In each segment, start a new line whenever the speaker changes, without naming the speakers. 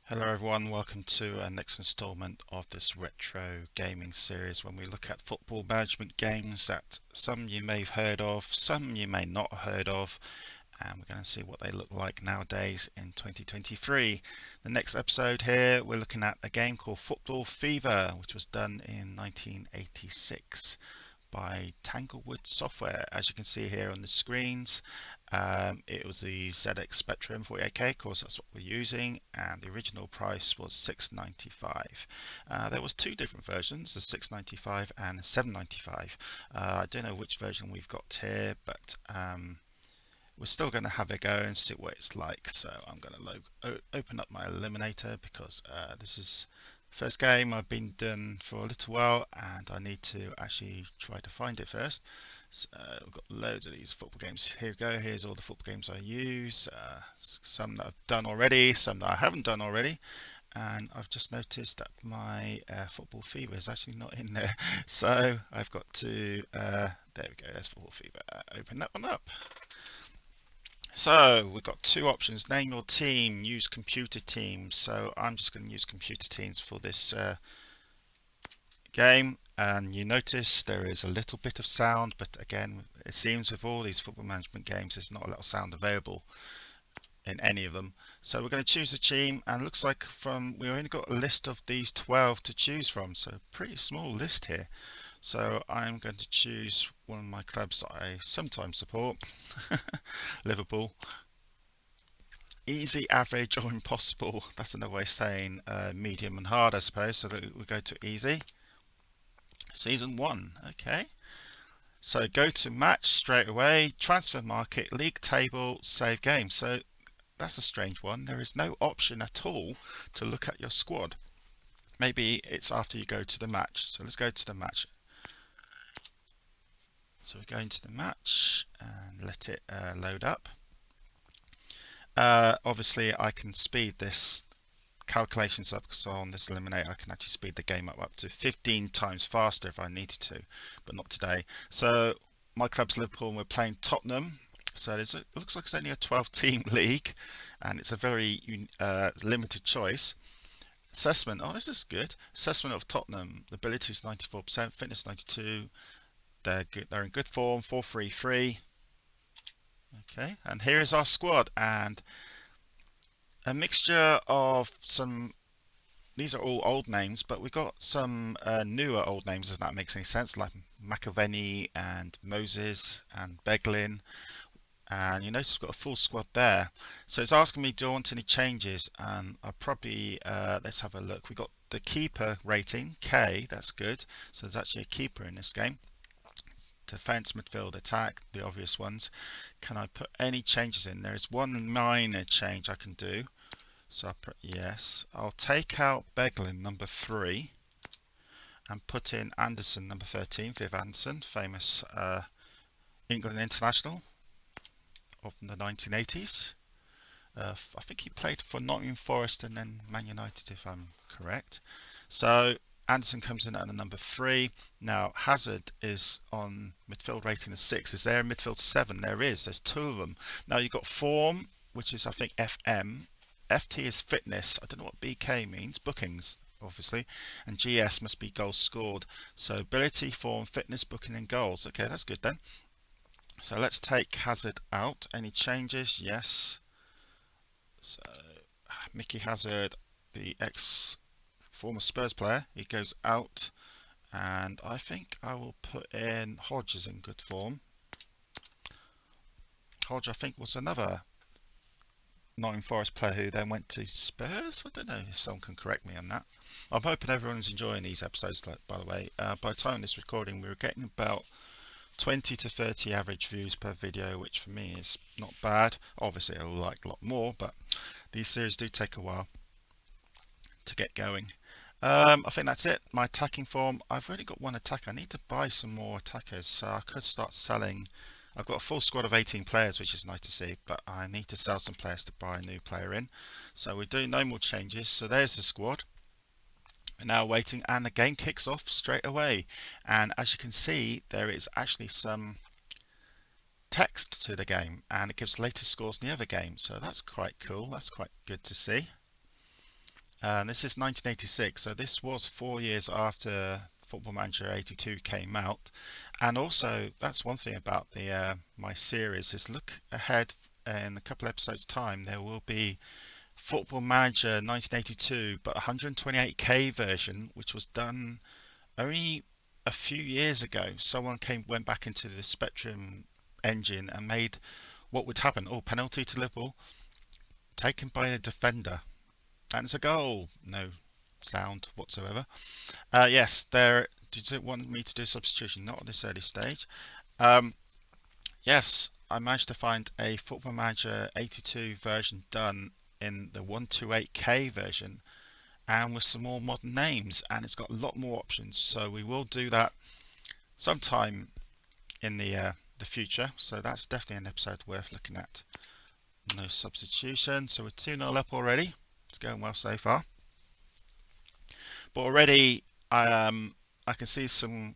Hello everyone, welcome to our next installment of this retro gaming series when we look at football management games that some you may have heard of, some you may not have heard of, and we're going to see what they look like nowadays in 2023. The next episode here, we're looking at a game called Football Fever, which was done in 1986 by Tanglewood Software. As you can see here on the screens, it was the ZX Spectrum 48K, of course that's what we're using, and the original price was $6.95. There was two different versions, the $6.95 and the $7.95. I don't know which version we've got here, but we're still going to have a go and see what it's like. So I'm going to open up my Eliminator because this is first game I've been done for a little while and I need to actually try to find it first. So we've got loads of these football games. Here we go. Here's all the football games I use. Some that I've done already, some that I haven't done already. And I've just noticed that my Football Fever is actually not in there. So I've got to, there we go, there's Football Fever. Open that one up. So we've got two options: name your team, use computer teams. So I'm just going to use computer teams for this game, and you notice there is a little bit of sound, but again, it seems with all these football management games there's not a lot of sound available in any of them. So we're going to choose a team, and it looks like we only got a list of these 12 to choose from, so pretty small list here. So I'm going to choose one of my clubs that I sometimes support, Liverpool. Easy, average, or impossible. That's another way of saying medium and hard, I suppose. So that we go to easy. Season 1. Okay. So go to match straight away. Transfer market, league table, save game. So that's a strange one. There is no option at all to look at your squad. Maybe it's after you go to the match. So let's go to the match. So we're going to the match and let it load up. Obviously, I can speed this calculations up, so on this eliminator I can actually speed the game up to 15 times faster if I needed to, but not today. So my club's Liverpool and we're playing Tottenham. So it looks like it's only a 12 team league and it's a very limited choice. Assessment, oh this is good. Assessment of Tottenham, the ability is 94%, fitness 92, they're good, they're in good form, 4-3-3. Okay, and here is our squad, and a mixture of some, these are all old names, but we've got some newer old names, if that makes any sense, like McAvenny and Moses and Beglin. And you notice we've got a full squad there. So it's asking me, do I want any changes? And I'll probably, let's have a look. We've got the keeper rating, K, that's good. So there's actually a keeper in this game. Defense, midfield, attack, the obvious ones. Can I put any changes in? There is one minor change I can do. So I'll put yes. I'll take out Beglin, number 3, and put in Anderson, number 13, Viv Anderson, famous England international of the 1980s. I think he played for Nottingham Forest and then Man United, if I'm correct. So Anderson comes in at a number 3. Now Hazard is on midfield rating of 6. Is there a midfield 7? There is. There's 2 of them. Now you've got form, which is I think FM. FT is fitness. I don't know what BK means. Bookings, obviously. And GS must be goals scored. So ability, form, fitness, booking, and goals. Okay, that's good then. So let's take Hazard out. Any changes? Yes. So Mickey Hazard, the ex-former Spurs player, he goes out. And I think I will put in Hodge is in good form. Hodge, I think, was another Nottingham Forest player who then went to Spurs. I don't know if someone can correct me on that. I'm hoping everyone's enjoying these episodes, by the way. By the time of this recording, we were getting about 20 to 30 average views per video, which for me is not bad. Obviously, I would like a lot more, but these series do take a while to get going. I think that's it. My attacking form, I've only got one attacker. I need to buy some more attackers, so I could start selling. I've got a full squad of 18 players, which is nice to see, but I need to sell some players to buy a new player in. So we do no more changes. So there's the squad. We're now waiting, and the game kicks off straight away. And as you can see, there is actually some text to the game, and it gives latest scores in the other game. So that's quite cool. That's quite good to see. And this is 1986, so this was 4 years after Football Manager 82 came out. And also, that's one thing about the my series is look ahead in a couple episodes time, there will be Football Manager 1982, but 128K version, which was done only a few years ago. Someone went back into the Spectrum engine and made what would happen. Oh, penalty to Liverpool, taken by a defender. And it's a goal. No sound whatsoever. Yes, there. Did it want me to do substitution? Not at this early stage. Um, yes, I managed to find a Football Manager 82 version done in the 128K version and with some more modern names, and it's got a lot more options. So we will do that sometime in the future. So that's definitely an episode worth looking at. No substitution. So we're 2-0 up already. It's going well so far. But already I can see some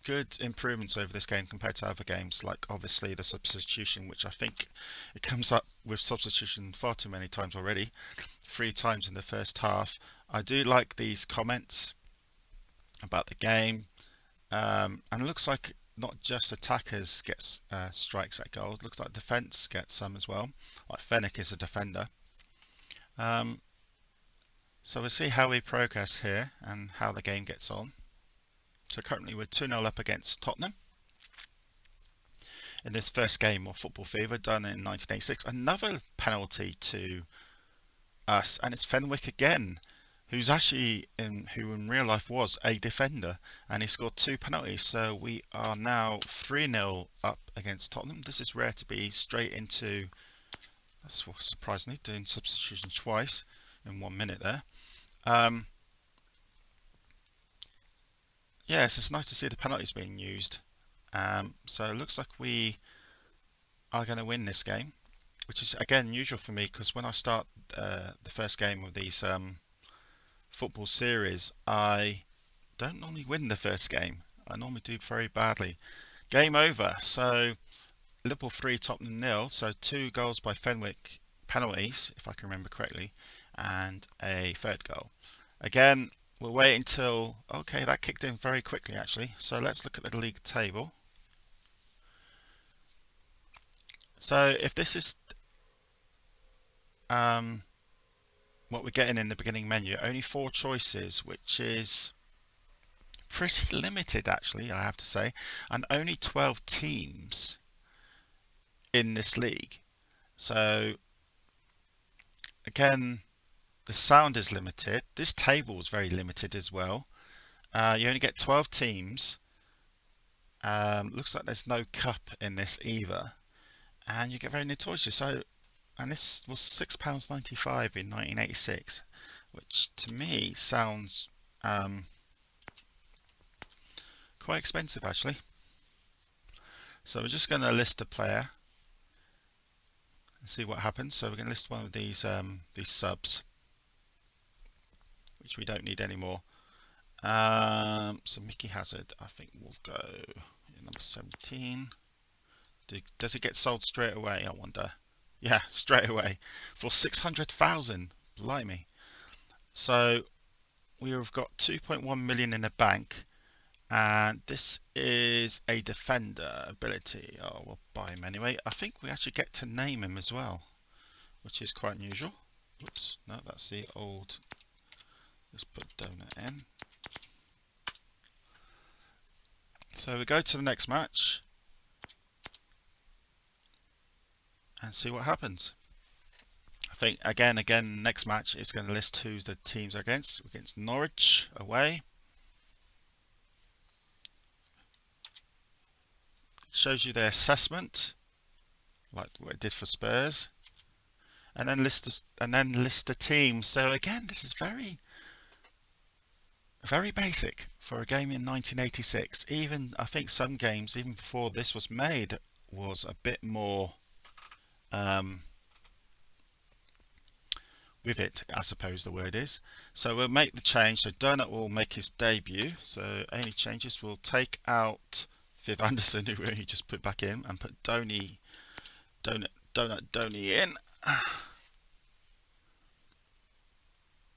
good improvements over this game compared to other games, like obviously the substitution, which I think it comes up with substitution far too many times already, 3 times in the first half. I do like these comments about the game, and it looks like not just attackers get strikes at goal, it looks like defence gets some as well, like Fenwick is a defender. So we'll see how we progress here and how the game gets on. So currently we're 2-0 up against Tottenham in this first game of Football Fever done in 1986. Another penalty to us, and it's Fenwick again, who in real life was a defender, and he scored 2 penalties. So we are now 3-0 up against Tottenham. This is rare to be straight into, that's surprisingly, doing substitution twice in 1 minute there. Yes, it's nice to see the penalties being used. So it looks like we are going to win this game, which is again unusual for me because when I start the first game of these football series, I don't normally win the first game. I normally do very badly. Game over. So Liverpool 3, Tottenham 0. So 2 goals by Fenwick, penalties, if I can remember correctly, and a third goal. Again, we'll wait until, okay, that kicked in very quickly actually. So let's look at the league table. So if this is what we're getting in the beginning menu, only 4 choices, which is pretty limited actually, I have to say, and only 12 teams in this league. So again, the sound is limited. This table is very limited as well. You only get 12 teams. Looks like there's no cup in this either, and you get very new choices. So, and this was £6.95 in 1986, which to me sounds quite expensive actually. So we're just going to list a player and see what happens. So we're going to list one of these subs, which we don't need anymore. So Mickey Hazard, I think we'll go number 17. Does it get sold straight away? I wonder. Yeah, straight away for 600,000. Blimey. So we've got 2.1 million in the bank, and this is a defender ability. Oh, we'll buy him anyway. I think we actually get to name him as well, which is quite unusual. Oops, no, that's the old. Let's put donut in. So we go to the next match and see what happens. I think again, next match is going to list who's the teams are against. Against Norwich away. Shows you their assessment, like what it did for Spurs, and then list the team. So again, this is very basic for a game in 1986. Even I think some games, even before this was made, was a bit more with it, I suppose the word is. So we'll make the change. So Donut will make his debut. So any changes, we'll take out Viv Anderson, who he just put back in, and put Donny in.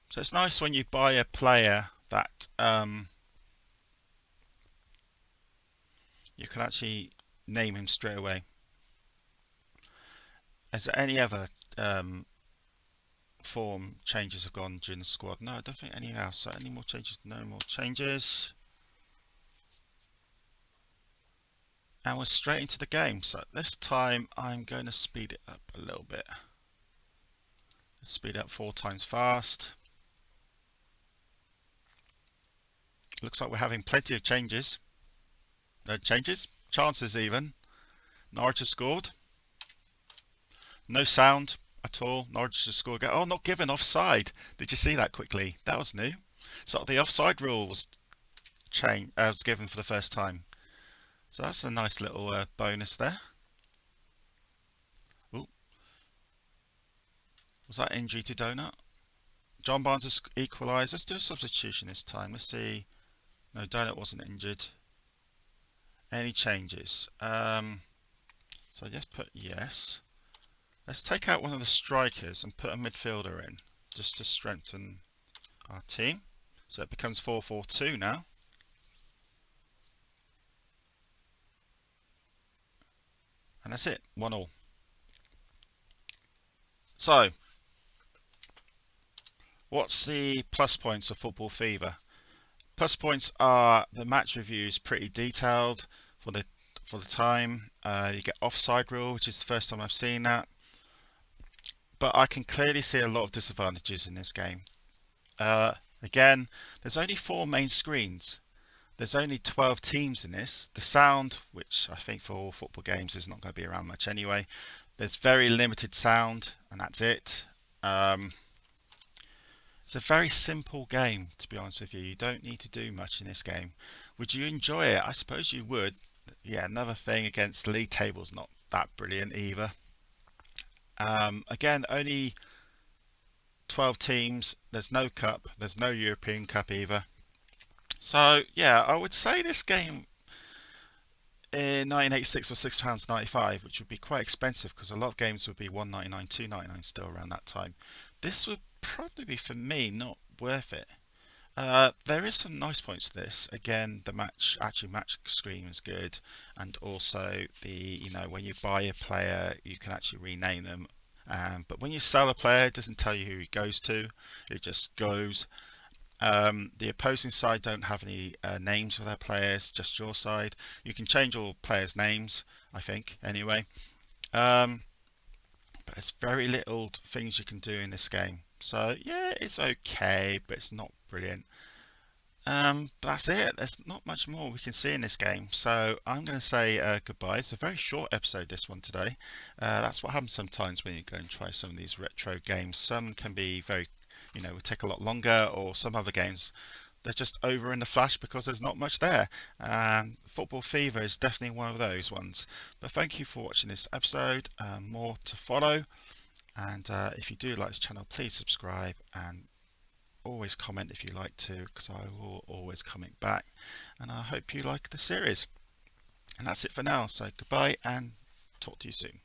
So it's nice when you buy a player that you can actually name him straight away. Is there any other form changes have gone during the squad? No, I don't think any else. So any more changes? No more changes. And we're straight into the game. So this time I'm going to speed it up a little bit. Speed up 4 times fast. Looks like we're having plenty of changes. Chances even. Norwich has scored. No sound at all. Norwich has scored. Oh, not given, offside. Did you see that quickly? That was new. So the offside rule was was given for the first time. So that's a nice little bonus there. Ooh. Was that injury to Donut? John Barnes has equalised. Let's do a substitution this time. Let's see. No, Donut wasn't injured. Any changes? So just put yes. Let's take out one of the strikers and put a midfielder in, just to strengthen our team. So it becomes 4-4-2 now. And that's it, 1-1. So, what's the plus points of Football Fever? Plus points are the match reviews, pretty detailed for the time. You get offside rule, which is the first time I've seen that. But I can clearly see a lot of disadvantages in this game. Again, there's only 4 main screens. There's only 12 teams in this. The sound, which I think for all football games is not going to be around much anyway. There's very limited sound, and that's it. It's a very simple game, to be honest with you. You don't need to do much in this game. Would you enjoy it? I suppose you would. Yeah, another thing against the league table's not that brilliant either. Again, only 12 teams. There's no cup. There's no European Cup either. So yeah, I would say this game in 1986 was £6.95, which would be quite expensive because a lot of games would be £1.99, £2.99 still around that time. This would probably be, for me, not worth it. There is some nice points to this. Again, the match screen is good, and also when you buy a player, you can actually rename them. But when you sell a player, it doesn't tell you who he goes to; it just goes. The opposing side don't have any names for their players, just your side. You can change all players' names, I think, anyway. But there's very little things you can do in this game. So yeah, it's okay, but it's not brilliant. But that's it. There's not much more we can see in this game. So I'm going to say goodbye. It's a very short episode, this one today. That's what happens sometimes when you go and try some of these retro games. Some can be very will take a lot longer, or some other games they're just over in the flash because there's not much there. Football Fever is definitely one of those ones. But thank you for watching this episode. More to follow, and if you do like this channel, please subscribe and always comment if you like to, because I will always comment back. And I hope you like the series. And that's it for now. So goodbye and talk to you soon.